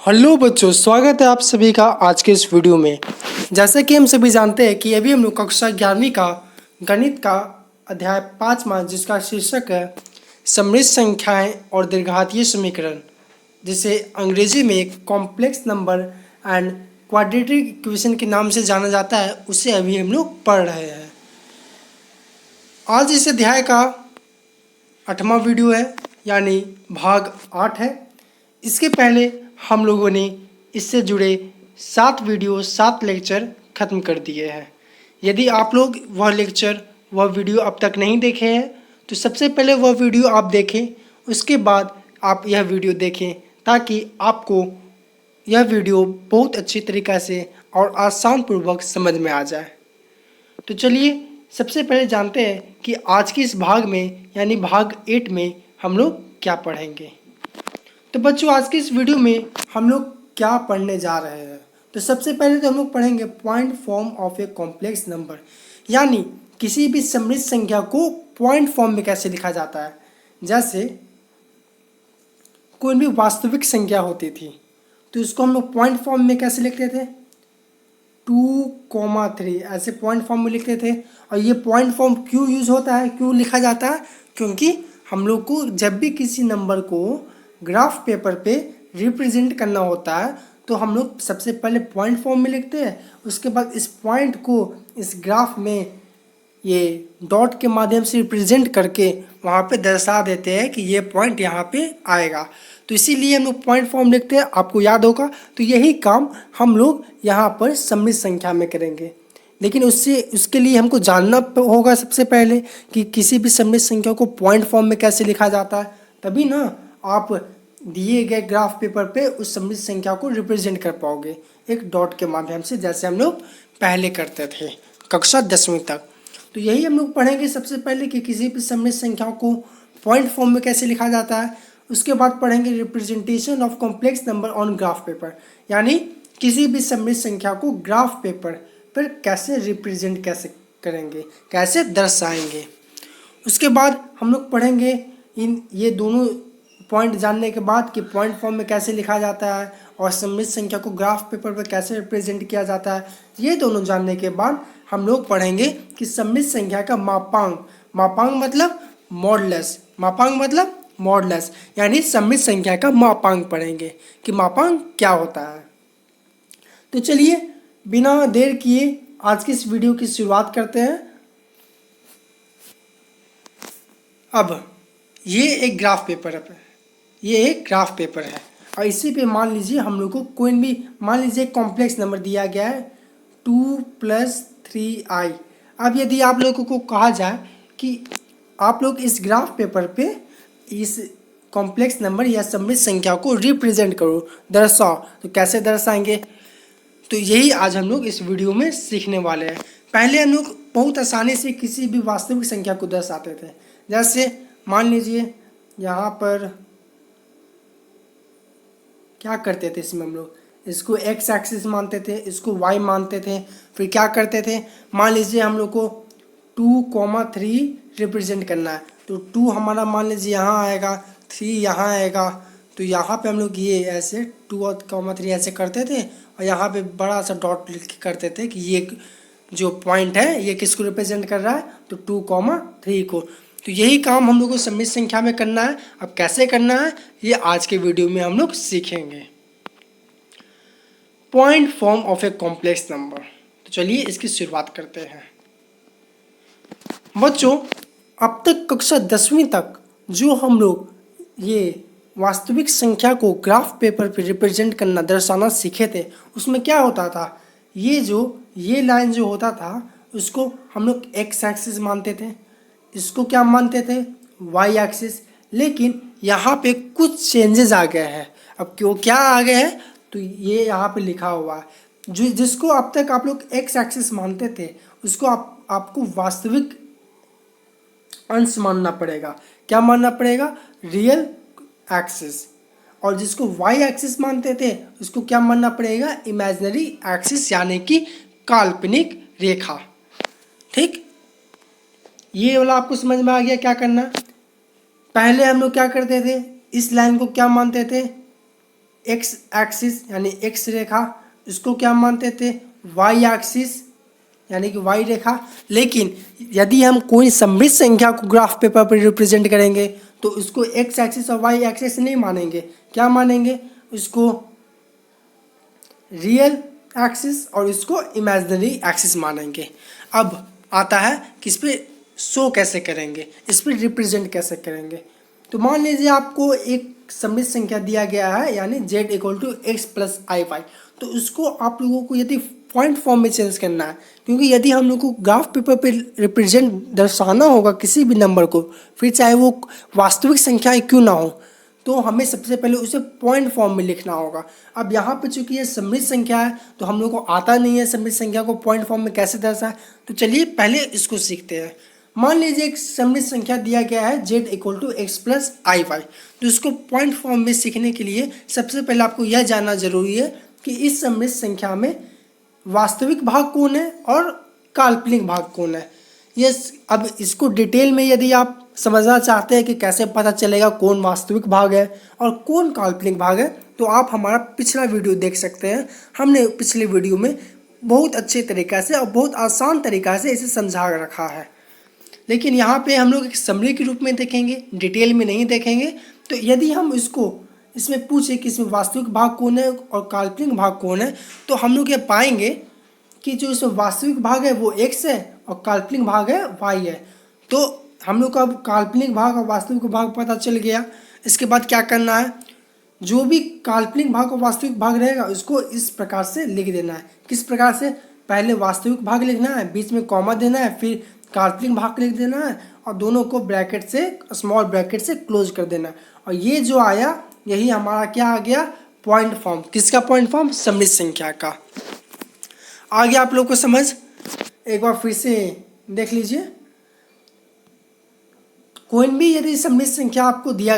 Hello बच्चों, स्वागत है आप सभी का आज के इस वीडियो में। जैसा कि हम सभी जानते हैं कि अभी हम लोग कक्षा 11वीं का गणित का अध्याय 5वां जिसका शीर्षक है सममित संख्याएं और दीर्घघातीय समीकरण, जिसे अंग्रेजी में complex number and quadratic equation के नाम से जाना जाता है, उसे अभी हम लोग पढ़ रहे हैं। आज इस अध्याय का 8वां वीडियो है, यानी भाग 8 है। इसके पहले हम लोगों ने इससे जुड़े 7 वीडियो 7 लेक्चर ख़त्म कर दिए हैं। यदि आप लोग वह वीडियो अब तक नहीं देखे हैं तो सबसे पहले वह वीडियो आप देखें, उसके बाद आप यह वीडियो देखें ताकि आपको यह वीडियो बहुत अच्छी तरीक़ा से और आसान पूर्वक समझ में आ जाए। तो चलिए सबसे पहले जानते हैं कि आज के इस भाग में यानी भाग 8 में हम लोग क्या पढ़ेंगे। तो बच्चों, आज के इस वीडियो में हम लोग क्या पढ़ने जा रहे हैं। तो सबसे पहले तो हम लोग पढ़ेंगे point form of a complex number, यानी किसी भी सममित संख्या को पॉइंट फॉर्म में कैसे लिखा जाता है। जैसे कोई भी वास्तविक संख्या होती थी तो इसको हम लोग पॉइंट फॉर्म में कैसे लिखते थे, 2,3 ऐसे पॉइंट फॉर्म में लिखते थे। और ये पॉइंट फॉर्म क्यों यूज़ होता है, क्यों लिखा जाता है, क्योंकि हम लोग को जब भी किसी नंबर को ग्राफ पेपर पे रिप्रेजेंट करना होता है तो हम लोग सबसे पहले पॉइंट फॉर्म में लिखते हैं। उसके बाद इस पॉइंट को इस ग्राफ में ये डॉट के माध्यम से रिप्रेजेंट करके वहाँ पे दर्शा देते हैं कि ये पॉइंट यहाँ पे आएगा। तो इसीलिए हम लोग पॉइंट फॉर्म लिखते हैं, आपको याद होगा। तो यही काम हम लोग यहाँ पर सममित संख्या में करेंगे, लेकिन उसके लिए हमको जानना होगा सबसे पहले कि किसी भी सममित संख्या को पॉइंट फॉर्म में कैसे लिखा जाता है। तभी ना आप दिए गए ग्राफ पेपर पे उस सममित संख्या को रिप्रेजेंट कर पाओगे एक डॉट के माध्यम से, जैसे हम लोग पहले करते थे कक्षा 10वीं तक। तो यही हम लोग पढ़ेंगे सबसे पहले कि किसी भी सममित संख्या को पॉइंट फॉर्म में कैसे लिखा जाता है। उसके बाद पढ़ेंगे representation of complex number on graph paper, यानी किसी भी सममित संख्या को ग्राफ पेपर पर कैसे रिप्रेजेंट कैसे करेंगे, कैसे दर्शाएंगे। उसके बाद हम लोग पढ़ेंगे ये दोनों पॉइंट जानने के बाद कि पॉइंट फॉर्म में कैसे लिखा जाता है और सममित संख्या को ग्राफ पेपर पर कैसे रिप्रेजेंट किया जाता है। ये दोनों जानने के बाद हम लोग पढ़ेंगे कि सममित संख्या का मापांक, मतलब मॉडुलस, यानी सममित संख्या का मापांक पढ़ेंगे कि मापांक क्या होता है। तो चलिए बिना देर किए आज की इस वीडियो की शुरुआत करते हैं। अब ये एक ग्राफ पेपर है और इसी पे मान लीजिए हम लोग को कोई भी मान लीजिए कॉम्प्लेक्स नंबर दिया गया है 2 + 3i। अब यदि आप लोगों को कहा जाए कि आप लोग इस ग्राफ पेपर पे इस कॉम्प्लेक्स नंबर या सममित संख्या को रिप्रेजेंट करो, दर्शाओ, तो कैसे दर्शाएंगे। तो यही आज हम लोग इस वीडियो में सीखने वाले हैं। पहले हम लोग बहुत आसानी से किसी भी वास्तविक संख्या को दर्शाते थे। जैसे मान लीजिए यहाँ पर क्या करते थे, इसमें हम लोग इसको एक्स एक्सिस मानते थे, इसको वाई मानते थे। फिर क्या करते थे, मान लीजिए हम लोग को 2,3 रिप्रेजेंट करना है तो 2 हमारा मान लीजिए यहाँ आएगा, 3 यहाँ आएगा। तो यहाँ पे हम लोग ये ऐसे 2,3 ऐसे करते थे और यहाँ पे बड़ा सा डॉट लिख के करते थे कि ये जो पॉइंट है ये किसको रिप्रेजेंट कर रहा है, तो 2,3 को। तो यही काम हम लोग को सममित संख्या में करना है। अब कैसे करना है ये आज के वीडियो में हम लोग सीखेंगे। Point form of a complex number. तो चलिए इसकी शुरुआत करते हैं। बच्चों, अब तक कक्षा 10वीं तक जो हम लोग ये वास्तविक संख्या को ग्राफ पेपर पे रिप्रेजेंट करना, दर्शाना सीखे थे, उसमें क्या होता था, ये लाइन जो होता था उसको हम लोग एक्स एक्सिस मानते थे, इसको क्या मानते थे, वाई एक्सिस। लेकिन यहाँ पे कुछ चेंजेस आ गए हैं। अब क्यों क्या आ गए हैं, तो ये यहाँ पे लिखा हुआ है जो जिसको अब तक आप लोग एक्स एक्सिस मानते थे उसको आपको वास्तविक अंश मानना पड़ेगा। क्या मानना पड़ेगा, रियल एक्सिस। और जिसको वाई एक्सिस मानते थे उसको क्या मानना पड़ेगा, इमेजिनरी एक्सिस, यानी कि काल्पनिक रेखा। ठीक, ये वाला आपको समझ में आ गया क्या करना। पहले हम लोग क्या करते थे, इस लाइन को क्या मानते थे, एक्स एक्सिस यानी एक्स रेखा, इसको क्या मानते थे, वाई एक्सिस यानी कि वाई रेखा। लेकिन यदि हम कोई सममित संख्या को ग्राफ पेपर पर रिप्रेजेंट करेंगे तो इसको एक्स एक्सिस और वाई एक्सिस नहीं मानेंगे, क्या मानेंगे, इसको रियल एक्सिस और इसको इमेजिनरी एक्सिस मानेंगे। अब आता है कि इस पर शो कैसे करेंगे, इस पर रिप्रेजेंट कैसे करेंगे। तो मान लीजिए आपको एक सममित संख्या दिया गया है यानी z equal to x plus i y, तो उसको आप लोगों को यदि पॉइंट फॉर्म में चेंज करना है, क्योंकि यदि हम लोग को ग्राफ पेपर पे रिप्रेजेंट दर्शाना होगा किसी भी नंबर को, फिर चाहे वो वास्तविक संख्या क्यों ना हो, तो हमें सबसे पहले उसे पॉइंट फॉर्म में लिखना होगा। अब यहाँ पे चूंकि ये सममित संख्या है तो हम लोग को आता नहीं है सममित संख्या को पॉइंट फॉर्म में कैसे दर्शाएं, तो चलिए पहले इसको सीखते हैं। मान लीजिए एक सममित संख्या दिया गया है z equal to x plus i y, तो इसको पॉइंट फॉर्म में सीखने के लिए सबसे पहले आपको यह जानना जरूरी है कि इस सममित संख्या में वास्तविक भाग कौन है और काल्पनिक भाग कौन है। ये अब इसको डिटेल में यदि आप समझना चाहते हैं कि कैसे पता चलेगा कौन वास्तविक भाग है और कौन काल्पनिक भाग है, तो आप हमारा पिछला वीडियो देख सकते हैं। हमने पिछले वीडियो में बहुत अच्छे तरीक़ा से और बहुत आसान तरीक़ा से इसे समझा रखा है। लेकिन यहाँ पे हम लोग एक समरी के रूप में देखेंगे, डिटेल में नहीं देखेंगे। तो यदि हम इसमें पूछे कि इसमें वास्तविक भाग कौन है और काल्पनिक भाग कौन है, तो हम लोग ये पाएंगे कि जो इसमें वास्तविक भाग है वो x है और काल्पनिक भाग है y है। तो हम लोग का अब काल्पनिक भाग और वास्तविक भाग पता चल गया। इसके बाद क्या करना है, जो भी काल्पनिक भाग और वास्तविक भाग रहेगा उसको इस प्रकार से लिख देना है। किस प्रकार से, पहले वास्तविक भाग लिखना है, बीच में कॉमा देना है, फिर काल्पनिक भाग लिख देना है और दोनों को ब्रैकेट से, स्मॉल ब्रैकेट से क्लोज कर देना है। और ये जो आया यही हमारा क्या आ गया, पॉइंट फॉर्म। किसका पॉइंट फॉर्म, सममित संख्या का। आ गया आप लोग को समझ। एक बार फिर से देख लीजिए, कोई भी यदि सममित संख्या आपको दिया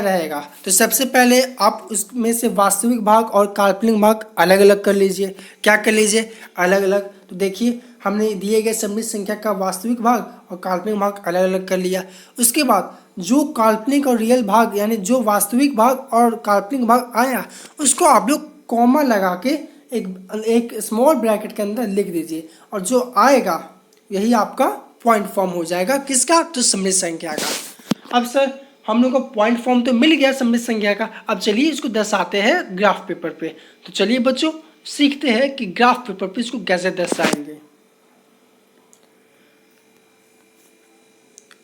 रहेगा तो सबसे पहले आप उसमें से वास्तविक भाग और काल्पनिक भाग अलग अलग कर लीजिए। क्या कर लीजिए, अलग अलग। तो देखिए हमने दिए गए सममित संख्या का वास्तविक भाग और काल्पनिक भाग अलग अलग कर लिया। उसके बाद जो काल्पनिक और रियल भाग यानी जो वास्तविक भाग और काल्पनिक भाग आया उसको आप लोग कॉमा लगा के एक स्मॉल ब्रैकेट के अंदर लिख दीजिए और जो आएगा यही आपका पॉइंट फॉर्म हो जाएगा। किसका, तो सममित संख्या का। अब सर हम लोग को पॉइंट फॉर्म तो मिल गया सममित संख्या का, अब चलिए इसको दर्शाते हैं ग्राफ पेपर पे। तो चलिए बच्चों सीखते हैं कि ग्राफ पेपर पे इसको कैसे दर्शाएंगे।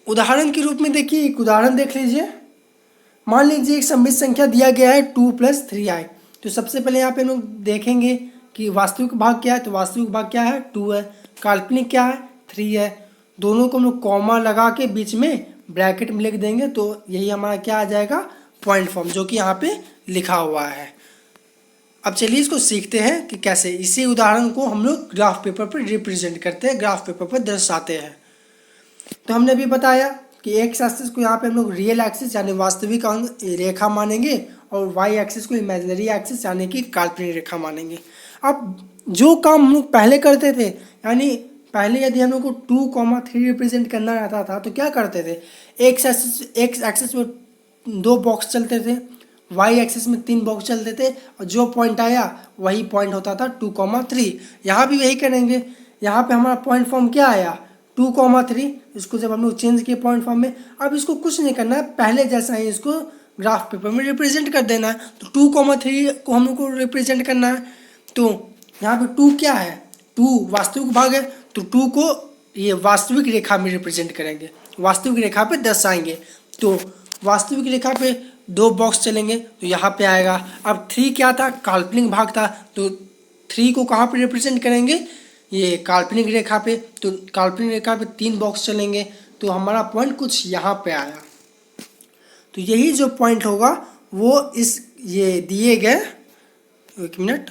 उदाहरण के रूप में देखिए, एक उदाहरण देख लीजिए। मान लीजिए एक सममित संख्या दिया गया है 2 + 3i। तो सबसे पहले यहाँ पे हम लोग देखेंगे कि वास्तविक भाग क्या है। तो वास्तविक भाग क्या है, 2 है। काल्पनिक क्या है, 3 है। दोनों को हम लोग कॉमा लगा के बीच में ब्रैकेट में लिख देंगे तो यही हमारा क्या आ जाएगा, पॉइंट फॉर्म, जो कि यहाँ पे लिखा हुआ है। अब चलिए इसको सीखते हैं कि कैसे इसी उदाहरण को हम लोग ग्राफ पेपर पर रिप्रेजेंट करते हैं, ग्राफ पेपर पर दर्शाते हैं। तो हमने अभी बताया कि एक्स एक्सिस को यहाँ पे हम लोग रियल एक्सिस यानी वास्तविक रेखा मानेंगे और वाई एक्सिस को इमेजिनरी एक्सिस यानी कि काल्पनिक रेखा मानेंगे। अब जो काम हम लोग पहले करते थे, यानी पहले यदि हम लोग को 2,3 रिप्रेजेंट करना रहता था तो क्या करते थे, एक्स एक्सिस में 2 बॉक्स चलते थे, वाई एक्सिस में 3 बॉक्स चलते थे और जो पॉइंट आया वही पॉइंट होता था 2,3। यहाँ भी वही करेंगे। यहाँ पे हमारा पॉइंट फॉर्म क्या आया, 2,3। इसको जब हम लोग चेंज किए पॉइंट फॉर्म में, अब इसको कुछ नहीं करना है, पहले जैसा ही इसको ग्राफ पेपर में रिप्रेजेंट कर देना है। तो 2,3 को हम लोग को रिप्रेजेंट करना है। तो यहाँ पे 2 क्या है, 2 वास्तविक भाग है, तो 2 को ये वास्तविक रेखा में रिप्रेजेंट करेंगे, वास्तविक रेखा पे दर्शाएंगे। तो वास्तविक रेखा पे 2 बॉक्स चलेंगे तो यहाँ पे आएगा। अब 3 क्या था, काल्पनिक भाग था, तो 3 को कहाँ पे रिप्रेजेंट करेंगे, ये काल्पनिक रेखा पे। तो काल्पनिक रेखा पे 3 बॉक्स चलेंगे तो हमारा पॉइंट कुछ यहाँ पे आया। तो यही जो पॉइंट होगा वो ये दिए गए, एक मिनट,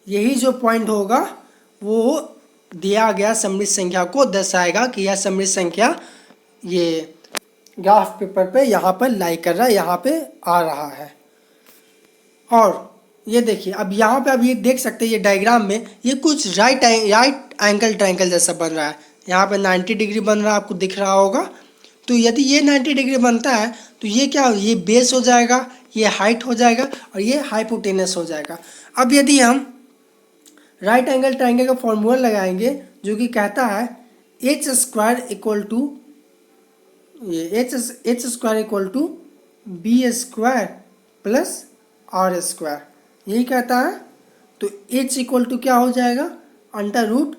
यही जो पॉइंट होगा वो दिया गया सममित संख्या को दर्शाएगा कि यह सममित संख्या ये ग्राफ पेपर पे यहाँ पर लाई कर रहा है, यहाँ पे आ रहा है। और ये देखिए अब यहाँ पे अब ये देख सकते हैं ये डायग्राम में ये कुछ राइट एंगल ट्रायंगल जैसा बन रहा है। यहाँ पे 90 डिग्री बन रहा है, आपको दिख रहा होगा। तो यदि ये 90 डिग्री बनता है तो ये क्या, ये बेस हो जाएगा, ये हाइट हो जाएगा और ये हाइपोटेनस हो जाएगा। अब यदि हम राइट एंगल ट्राइंगल का फॉर्मूला लगाएंगे जो कि कहता है h square equal to h square equal to b square plus r square, यही कहता है। तो एच इक्वल टू क्या हो जाएगा, अंडर रूट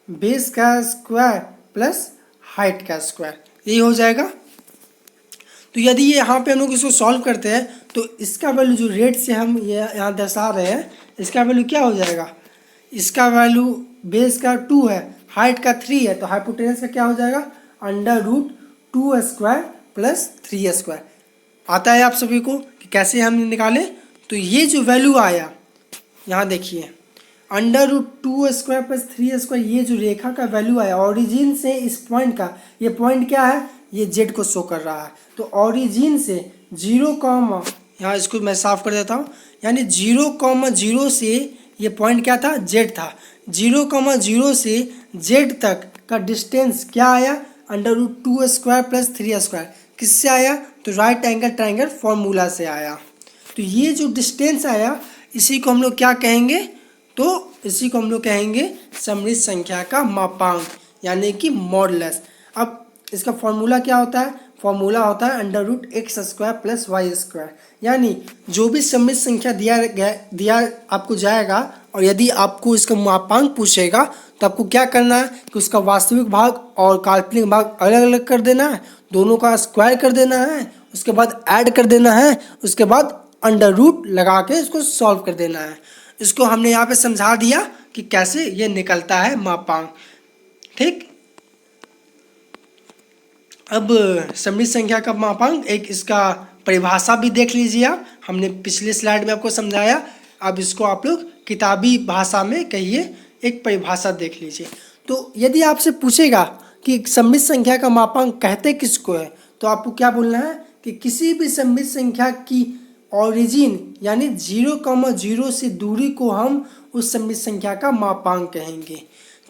बेस का स्क्वायर प्लस हाइट का स्क्वायर, यही हो जाएगा। तो यदि ये यहाँ पे हम लोग इसको सॉल्व करते हैं तो इसका वैल्यू जो रेट से हम ये यहाँ दर्शा रहे हैं, इसका वैल्यू क्या हो जाएगा, इसका वैल्यू बेस का 2 है, हाइट का 3 है, तो हाइपोटेनस का क्या हो जाएगा, under root 2 square plus 3 square. आता है आप सभी को कि कैसे हम निकालें। तो ये जो वैल्यू आया यहाँ देखिए, under root 2 square plus 3 square, ये जो रेखा का वैल्यू आया ऑरिजिन से इस पॉइंट का, ये पॉइंट क्या है, ये जेड को शो कर रहा है। तो ऑरिजिन से 0, यहाँ इसको मैं साफ कर देता हूँ, यानी 0,0 से ये पॉइंट क्या था, जेड था। 0,0 से जेड तक का डिस्टेंस क्या आया, under root 2 square plus 3 square. किससे आया, तो राइट एंगल ट्राइंगल फॉर्मूला से आया। तो ये जो डिस्टेंस आया इसी को हम लोग क्या कहेंगे, तो इसी को हम लोग कहेंगे सममित संख्या का मापांक, यानी कि मॉडुलस। अब इसका फॉर्मूला क्या होता है, फॉर्मूला होता है under root x square plus y square. यानी जो भी सममित संख्या दिया आपको जाएगा और यदि आपको इसका मापांक पूछेगा तो आपको क्या करना है कि उसका वास्तविक भाग और काल्पनिक भाग अलग अलग कर देना है, दोनों का स्क्वायर कर देना है, उसके बाद ऐड कर देना है, उसके बाद अंडर रूट लगा के इसको सॉल्व कर देना है। इसको हमने यहाँ पे समझा दिया कि कैसे ये निकलता है मापांक, ठीक। अब सममित संख्या का मापांक एक इसका परिभाषा भी देख लीजिए आप, हमने पिछले स्लाइड में आपको समझाया। अब इसको आप लोग किताबी भाषा में कहिए, एक परिभाषा देख लीजिए। तो यदि आपसे पूछेगा कि सममित संख्या का मापांक कहते किसको है, तो आपको क्या बोलना है कि किसी भी सममित संख्या की ऑरिजिन यानी 0,0 से दूरी को हम उस सममित संख्या का मापांक कहेंगे।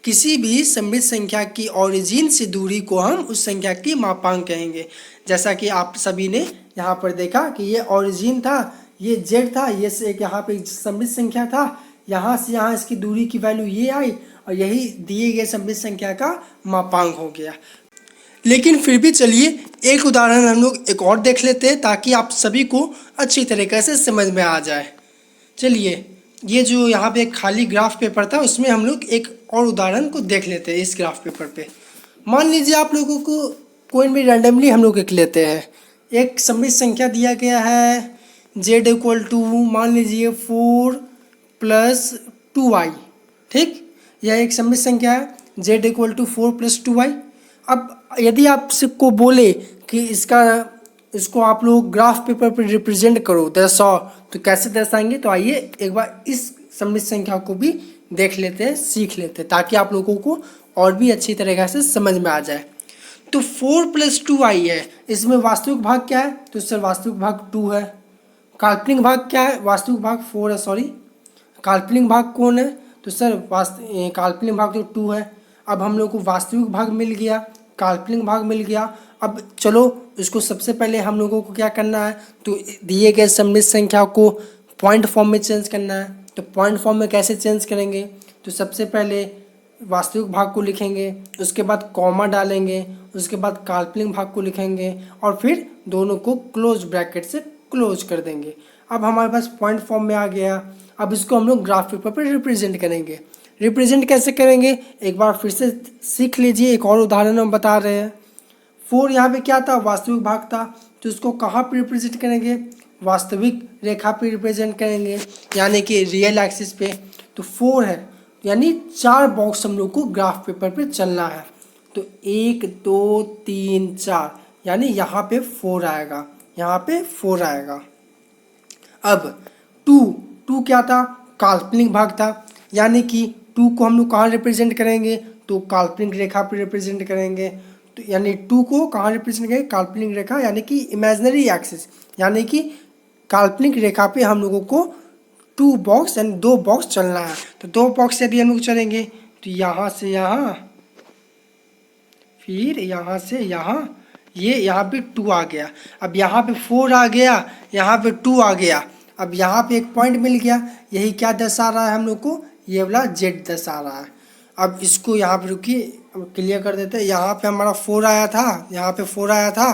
किसी भी सममित संख्या की ऑरिजिन से दूरी को हम उस संख्या की मापांक कहेंगे। जैसा कि आप सभी ने यहाँ पर देखा कि ये ऑरिजिन था, ये जेड था, ये एक यहाँ पे सममित संख्या था, यहाँ से यहाँ इसकी दूरी की वैल्यू ये आई और यही दिए गए सममित संख्या का मापांक हो गया। लेकिन फिर भी चलिए एक उदाहरण हम लोग एक और देख लेते हैं ताकि आप सभी को अच्छी तरीके से समझ में आ जाए। चलिए ये जो यहाँ पे एक खाली ग्राफ पेपर था उसमें हम लोग एक और उदाहरण को देख लेते हैं। इस ग्राफ पेपर पे मान लीजिए आप लोगों को कोई भी रैंडमली हम लोग एक लेते हैं, एक सममित संख्या दिया गया है z इक्वल टू मान लीजिए 4 + 2y, ठीक। यह एक सममित संख्या है z इक्वल टू 4 + 2y। अब यदि आप सबको बोले कि इसको आप लोग ग्राफ पेपर पर रिप्रेजेंट करो, दर्शाओ, तो कैसे दर्शाएंगे, तो आइए एक बार इस सममित संख्या को भी देख लेते हैं, सीख लेते हैं, ताकि आप लोगों को और भी अच्छी तरीके से समझ में आ जाए। तो 4 + 2y है, इसमें वास्तविक भाग क्या है, तो सर वास्तविक भाग 2 है। काल्पनिक भाग क्या है, वास्तविक भाग 4 है, सॉरी काल्पनिक भाग कौन है, तो सर काल्पनिक भाग तो 2 है। अब हम लोग को वास्तविक भाग मिल गया, काल्पनिक भाग मिल गया। अब चलो इसको सबसे पहले हम लोगों को क्या करना है, तो दिए गए सममित संख्या को पॉइंट फॉर्म में चेंज करना है। तो पॉइंट फॉर्म में कैसे चेंज करेंगे, तो सबसे पहले वास्तविक भाग को लिखेंगे, उसके बाद कॉमा डालेंगे, उसके बाद काल्पनिक भाग को लिखेंगे और फिर दोनों को क्लोज ब्रैकेट से क्लोज कर देंगे। अब हमारे पास पॉइंट फॉर्म में आ गया। अब इसको हम लोग ग्राफ पेपर पर रिप्रेजेंट करेंगे। रिप्रेजेंट कैसे करेंगे एक बार फिर से सीख लीजिए, एक और उदाहरण हम बता रहे हैं। 4 यहाँ पे क्या था, वास्तविक भाग था, तो इसको कहाँ पर रिप्रेजेंट करेंगे, वास्तविक रेखा पे रिप्रेजेंट करेंगे, यानी कि रियल एक्सिस पे। तो 4 है यानी 4 बॉक्स हम लोग को ग्राफ पेपर पे चलना है। तो 1 2 3 4 यानी यहाँ पे 4 आएगा, यहाँ पे 4 आएगा। अब 2 क्या था, काल्पनिक भाग था, यानी कि 2 को हम लोग कहाँ रिप्रेजेंट करेंगे, तो काल्पनिक रेखा पे रिप्रेजेंट करेंगे। तो यानी 2 को कहाँ रिप्रेजेंट करेंगे, काल्पनिक रेखा यानी कि इमेजिनरी एक्सिस, यानी कि काल्पनिक रेखा पे हम लोगों को 2 बॉक्स यानी 2 बॉक्स चलना है। तो 2 बॉक्स यदि हम लोग चलेंगे तो यहाँ से यहाँ, फिर यहाँ से यहाँ, ये यहाँ पे 2 आ गया, अब यहाँ पे 4 आ गया, यहाँ पे 2 आ गया, अब यहाँ पे एक पॉइंट मिल गया, यही क्या दर्शा रहा है हम लोग को, ये वाला जेड दर्शा रहा है। अब इसको यहाँ पे रुकिए क्लियर कर देते हैं। यहाँ पे हमारा 4 आया था, यहाँ पे 4 आया था,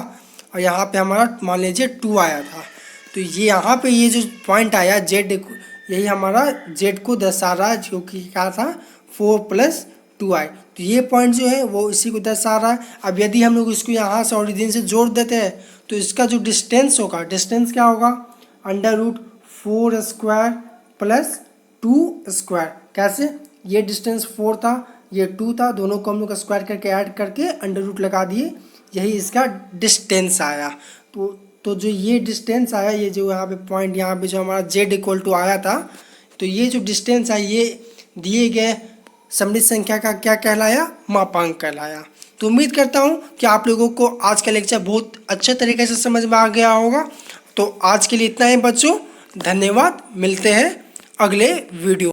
और यहाँ पे हमारा मान लीजिए 2 आया था। तो ये यहाँ पे ये जो पॉइंट आया जेड, यही हमारा जेड को दर्शा रहा है, जो कि क्या था 4 + 2i। तो ये पॉइंट जो है वो इसी को दर्शा रहा है। अब यदि हम लोग इसको यहाँ से ओरिजिन से जोड़ देते हैं तो इसका जो डिस्टेंस होगा, डिस्टेंस क्या होगा, √4² + 2²। कैसे, ये डिस्टेंस 4 था, ये 2 था, दोनों को हम लोग स्क्वायर करके ऐड करके अंडर लगा दिए, यही इसका डिस्टेंस आया। तो जो ये डिस्टेंस आया, ये जो यहाँ पे पॉइंट, यहाँ पे जो हमारा जेड = आया था, तो ये जो डिस्टेंस है ये दिए गए सममित संख्या का क्या कहलाया, मापांक कहलाया। तो उम्मीद करता हूँ कि आप लोगों को आज का लेक्चर बहुत अच्छे तरीके से समझ में आ गया होगा। तो आज के लिए इतना ही बच्चों, धन्यवाद, मिलते हैं अगले वीडियो।